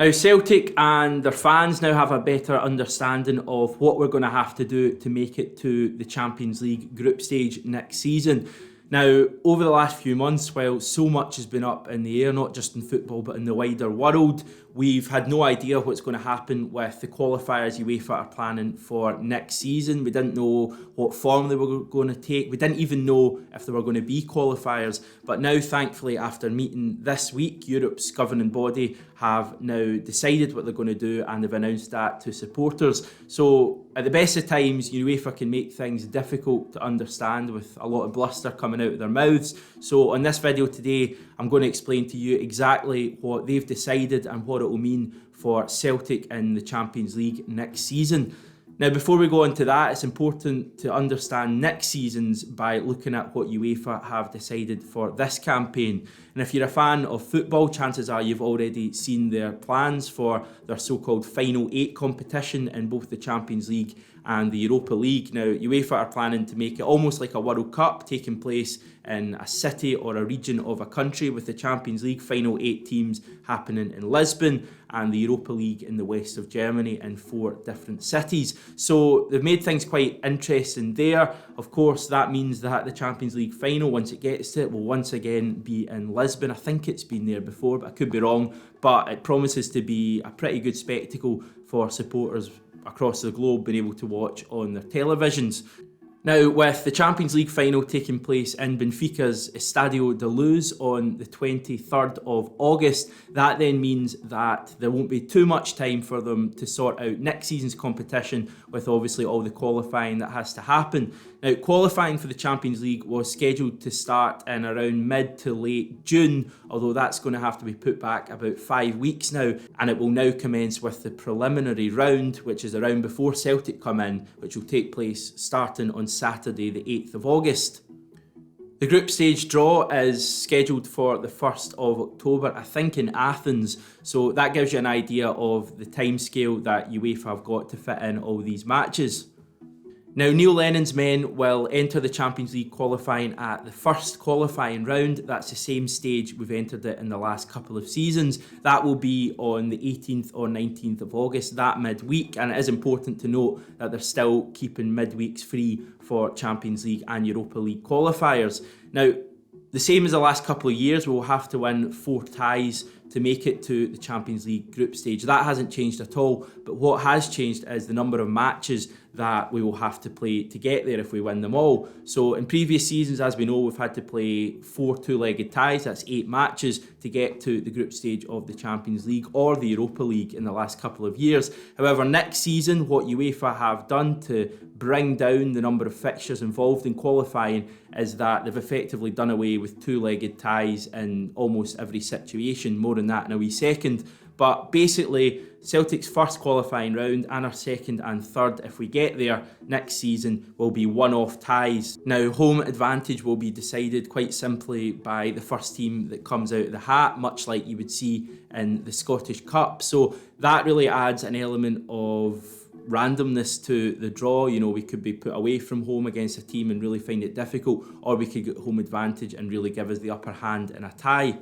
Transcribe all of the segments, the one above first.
Now, Celtic and their fans now have a better understanding of what we're going to have to do to make it to the Champions League group stage next season. Now, over the last few months, while so much has been up in the air, not just in football but in the wider world, we've had no idea what's going to happen with the qualifiers UEFA are planning for next season. We didn't know what form they were going to take. We didn't even know if there were going to be qualifiers. But now, thankfully, after meeting this week, Europe's governing body have now decided what they're going to do, and they've announced that to supporters. So at the best of times, UEFA can make things difficult to understand with a lot of bluster coming out of their mouths. So on this video today, I'm going to explain to you exactly what they've decided and what it will mean for Celtic in the Champions League next season. Now, before we go into that, it's important to understand next season's by looking at what UEFA have decided for this campaign. And if you're a fan of football, chances are you've already seen their plans for their so-called Final 8 competition in both the Champions League and the Europa League. Now, UEFA are planning to make it almost like a World Cup taking place in a city or a region of a country, with the Champions League Final 8 teams happening in Lisbon and the Europa League in the west of Germany in 4 different cities. So they've made things quite interesting there. Of course, that means that the Champions League final, once it gets to it, will once again be in Lisbon. I think it's been there before, but I could be wrong. But it promises to be a pretty good spectacle for supporters across the globe being able to watch on their televisions. Now, with the Champions League final taking place in Benfica's Estádio da Luz on the 23rd of August, that then means that there won't be too much time for them to sort out next season's competition, with obviously all the qualifying that has to happen. Now, qualifying for the Champions League was scheduled to start in around mid to late June, although that's going to have to be put back about 5 weeks now, and it will now commence with the preliminary round, which is the round before Celtic come in, which will take place starting on Saturday the 8th of August. The group stage draw is scheduled for the 1st of October, I think in Athens, so that gives you an idea of the timescale that UEFA have got to fit in all these matches. Now, Neil Lennon's men will enter the Champions League qualifying at the first qualifying round. That's the same stage we've entered it in the last couple of seasons. That will be on the 18th or 19th of August, that midweek. And it is important to note that they're still keeping midweeks free for Champions League and Europa League qualifiers. Now, the same as the last couple of years, we will have to win 4 ties to make it to the Champions League group stage. That hasn't changed at all, but what has changed is the number of matches that we will have to play to get there if we win them all. So in previous seasons, as we know, we've had to play 4 two-legged ties, that's 8 matches to get to the group stage of the Champions League or the Europa League in the last couple of years. However, next season, what UEFA have done to bring down the number of fixtures involved in qualifying is that they've effectively done away with two-legged ties in almost every situation. More on that in a wee second. But basically, Celtic's first qualifying round and our second and third, if we get there next season, will be one-off ties. Now, home advantage will be decided quite simply by the first team that comes out of the hat, much like you would see in the Scottish Cup. So that really adds an element of randomness to the draw. You know, we could be put away from home against a team and really find it difficult, or we could get home advantage and really give us the upper hand in a tie.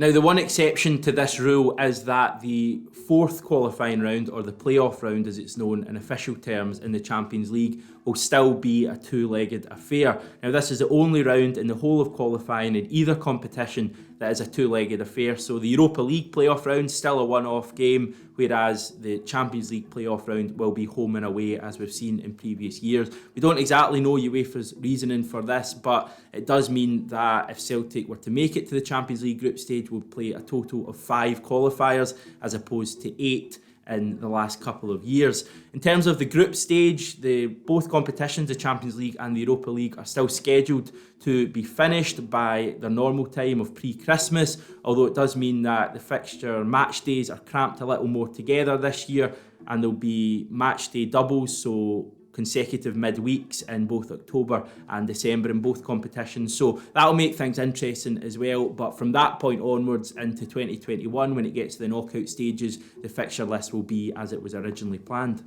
Now, the one exception to this rule is that the 4th qualifying round, or the playoff round as it's known in official terms in the Champions League, will still be a two-legged affair. Now, this is the only round in the whole of qualifying in either competition that is a two-legged affair. So the Europa League playoff round is still a one-off game, whereas the Champions League playoff round will be home and away, as we've seen in previous years. We don't exactly know UEFA's reasoning for this, but it does mean that if Celtic were to make it to the Champions League group stage, we'll play a total of 5 qualifiers as opposed to 8 in the last couple of years. In terms of the group stage, both competitions, the Champions League and the Europa League, are still scheduled to be finished by their normal time of pre-Christmas, although it does mean that the fixture match days are cramped a little more together this year, and there'll be match day doubles, so consecutive midweeks in both October and December in both competitions. So that'll make things interesting as well. But from that point onwards into 2021, when it gets to the knockout stages, the fixture list will be as it was originally planned.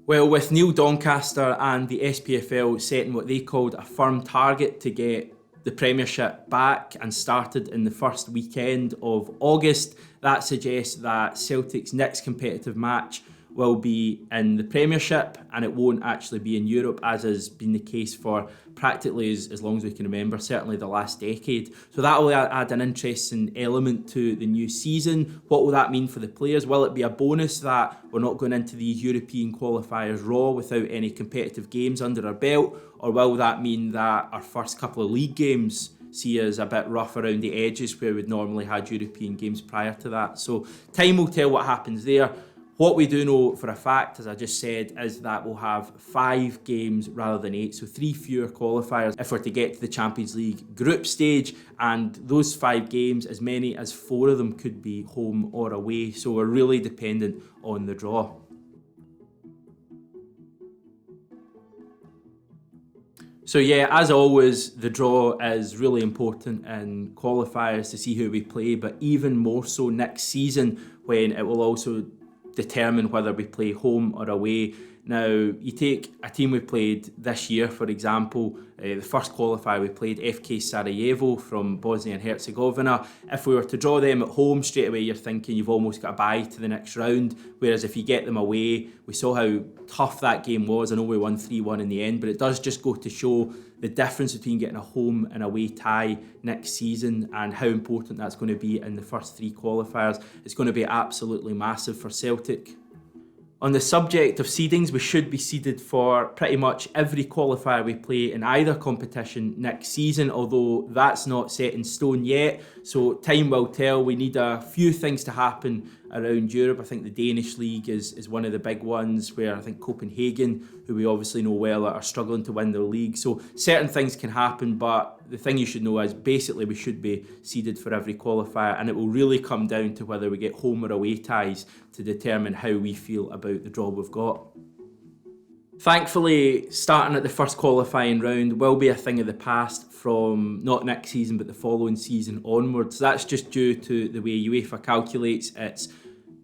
Well, with Neil Doncaster and the SPFL setting what they called a firm target to get the Premiership back and started in the first weekend of August. That suggests that Celtic's next competitive match will be in the Premiership, and it won't actually be in Europe, as has been the case for practically as long as we can remember, certainly the last decade. So that will add an interesting element to the new season. What will that mean for the players? Will it be a bonus that we're not going into these European qualifiers raw without any competitive games under our belt? Or will that mean that our first couple of league games see us a bit rough around the edges where we'd normally had European games prior to that? So time will tell what happens there. What we do know for a fact, as I just said, is that we'll have 5 games rather than 8, so 3 fewer qualifiers if we're to get to the Champions League group stage, and those 5 games, as many as 4 of them could be home or away, so we're really dependent on the draw. So yeah, as always, the draw is really important in qualifiers to see who we play, but even more so next season, when it will also determine whether we play home or away. Now, you take a team we played this year, for example, the first qualifier we played, FK Sarajevo from Bosnia and Herzegovina. If we were to draw them at home, straight away you're thinking you've almost got a bye to the next round, whereas if you get them away, we saw how tough that game was. I know we won 3-1 in the end, but it does just go to show the difference between getting a home and away tie next season and how important that's going to be in the first 3 qualifiers. It's going to be absolutely massive for Celtic. On the subject of seedings, we should be seeded for pretty much every qualifier we play in either competition next season, although that's not set in stone yet, so time will tell. We need a few things to happen around Europe. I think the Danish league is one of the big ones, where I think Copenhagen, who we obviously know well, are struggling to win their league. So certain things can happen, but the thing you should know is basically we should be seeded for every qualifier, and it will really come down to whether we get home or away ties to determine how we feel about the draw we've got. Thankfully, starting at the first qualifying round will be a thing of the past from not next season but the following season onwards. That's just due to the way UEFA calculates its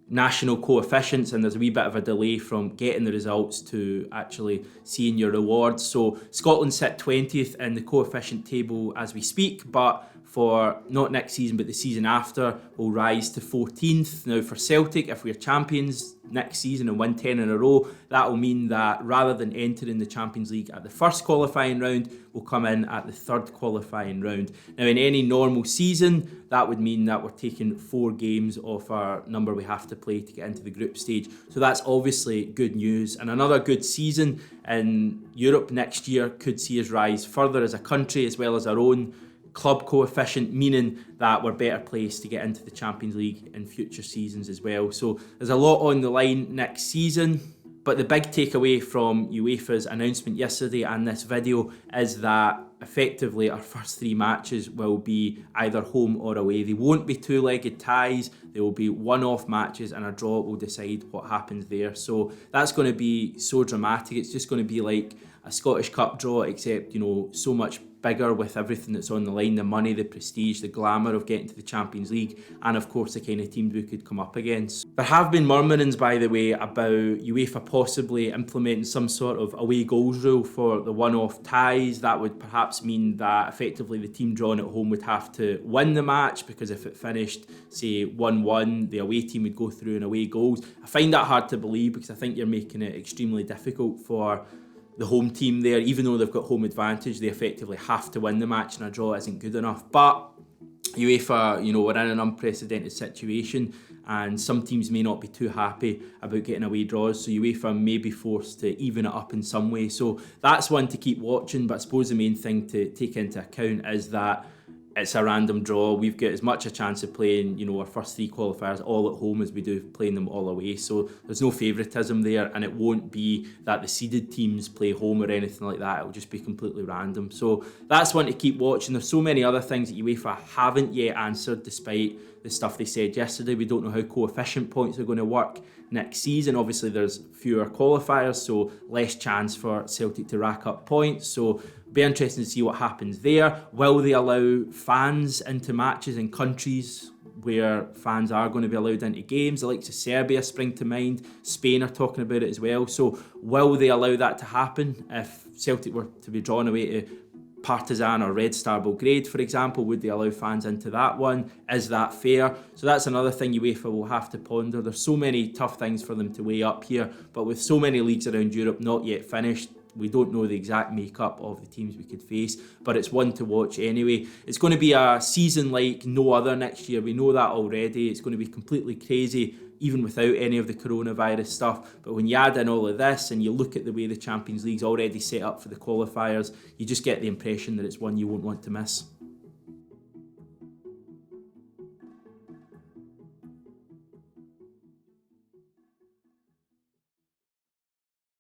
national coefficients, and there's a wee bit of a delay from getting the results to actually seeing your rewards. So Scotland sit 20th in the coefficient table as we speak, but for not next season but the season after will rise to 14th. Now for Celtic, if we're champions next season and win 10 in a row, that will mean that rather than entering the Champions League at the first qualifying round, we'll come in at the third qualifying round. Now in any normal season, that would mean that we're taking 4 games off our number we have to play to get into the group stage. So that's obviously good news, and another good season in Europe next year could see us rise further as a country as well as our own club coefficient, meaning that we're better placed to get into the Champions League in future seasons as well. So there's a lot on the line next season, but the big takeaway from UEFA's announcement yesterday and this video is that effectively our first 3 matches will be either home or away. They won't be 2-legged ties, they will be one-off matches, and a draw will decide what happens there. So that's going to be so dramatic. It's just going to be like a Scottish Cup draw, except, you know, so much bigger with everything that's on the line, the money, the prestige, the glamour of getting to the Champions League, and of course the kind of teams we could come up against. There have been murmurings, by the way, about UEFA possibly implementing some sort of away goals rule for the one-off ties. That would perhaps mean that effectively the team drawn at home would have to win the match, because if it finished, say, 1-1, the away team would go through in away goals. I find that hard to believe, because I think you're making it extremely difficult for the home team there. Even though they've got home advantage, they effectively have to win the match, and a draw isn't good enough. But UEFA, you know, we're in an unprecedented situation, and some teams may not be too happy about getting away draws, so UEFA may be forced to even it up in some way. So that's one to keep watching, but I suppose the main thing to take into account is that it's a random draw. We've got as much a chance of playing, you know, our first 3 qualifiers all at home as we do playing them all away. So there's no favouritism there, and it won't be that the seeded teams play home or anything like that. It'll just be completely random. So that's one to keep watching. There's so many other things that UEFA haven't yet answered, despite the stuff they said yesterday. We don't know how coefficient points are going to work next season. Obviously there's fewer qualifiers, so less chance for Celtic to rack up points. So be interesting to see what happens there. Will they allow fans into matches in countries where fans are going to be allowed into games? The likes of Serbia spring to mind. Spain are talking about it as well. So will they allow that to happen if Celtic were to be drawn away to Partizan or Red Star Belgrade, for example? Would they allow fans into that one? Is that fair? So that's another thing UEFA will have to ponder. There's so many tough things for them to weigh up here, but with so many leagues around Europe not yet finished, we don't know the exact makeup of the teams we could face, but it's one to watch anyway. It's going to be a season like no other next year. We know that already. It's going to be completely crazy, even without any of the coronavirus stuff. But when you add in all of this and you look at the way the Champions League's already set up for the qualifiers, you just get the impression that it's one you won't want to miss.